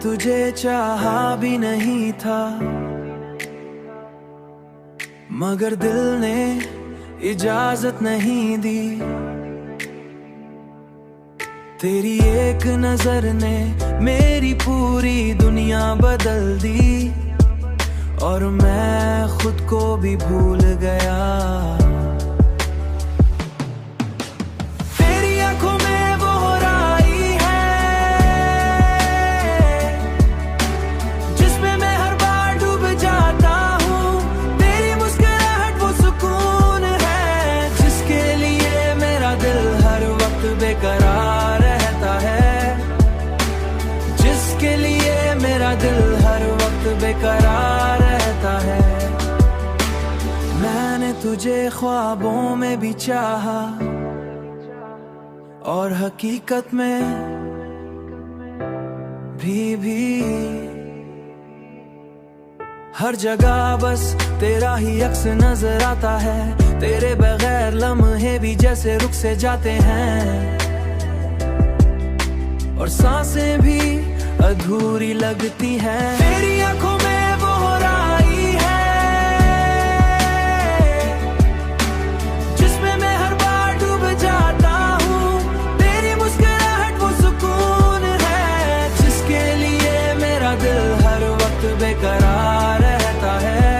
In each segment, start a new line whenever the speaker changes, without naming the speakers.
तुझे चाहा भी नहीं था, मगर दिल ने इजाजत नहीं दी। तेरी एक नजर ने मेरी पूरी दुनिया बदल दी, और मैं खुद को भी भूल गया। तेरी आंखों में वो राई है जिसमें मैं हर बार डूब जाता हूँ। तेरी मुस्कुराहट वो सुकून है जिसके लिए मेरा दिल हर वक्त बेकरार रहता है, जिसके लिए मेरा दिल हर वक्त बेकरार रहता है। मैंने तुझे ख्वाबों में भी चाहा, और हकीकत में भी हर जगह बस तेरा ही अक्स नजर आता है। तेरे बगैर लम्हे भी जैसे रुक से जाते हैं, और सांसें भी अधूरी लगती हैं। तेरी आंखों में वो राई है जिसमें मैं हर बार डूब जाता हूँ। तेरी मुस्कुराहट वो सुकून है जिसके लिए मेरा दिल हर वक्त बेकरार रहता है,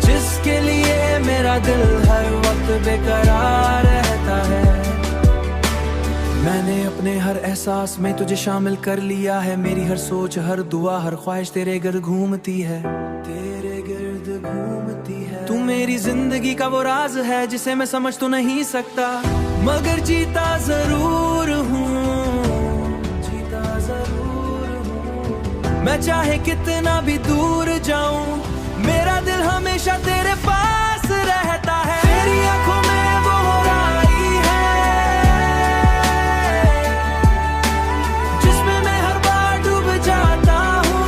जिसके लिए मेरा दिल हर वक्त बेकरार रहता है। मैंने अपने हर एहसास में तुझे शामिल कर लिया है। मेरी हर सोच, हर दुआ, हर ख्वाहिश तेरे गिर्द घूमती है, तेरे गिर्द घूमती है। तू मेरी जिंदगी का वो राज है जिसे मैं समझ तो नहीं सकता, मगर जीता जरूर हूँ, जीता जरूर हूँ। मैं चाहे कितना भी दूर जाऊं, मेरा दिल हमेशा तेरे पास रहता है। तेरी आंखों में वो राई है जिसमें मैं हर बार डूब जाता हूँ।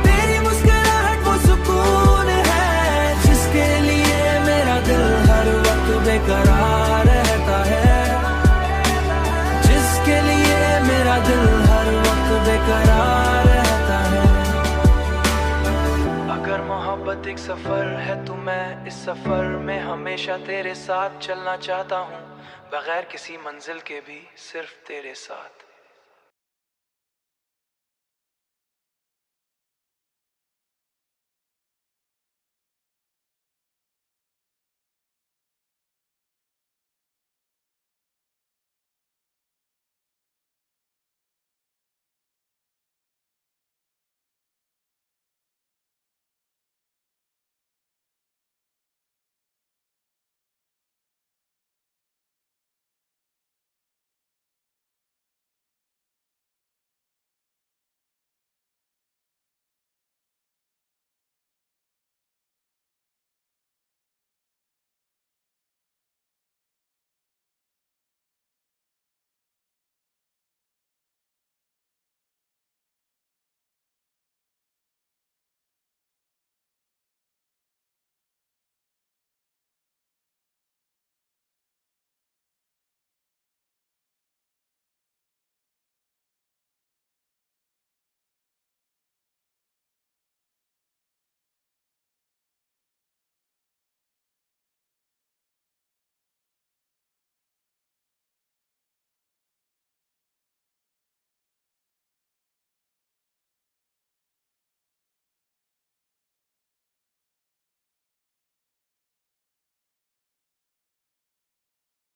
तेरी मुस्कुराहट वो सुकून है जिसके लिए मेरा दिल हर वक्त बेकरार रहता है, जिसके लिए मेरा दिल हर वक्त बेकरार रहता है। अगर मोहब्बत एक सफर है तो मैं इस सफर में हमेशा तेरे साथ चलना चाहता हूँ, बगैर किसी मंजिल के भी सिर्फ तेरे साथ।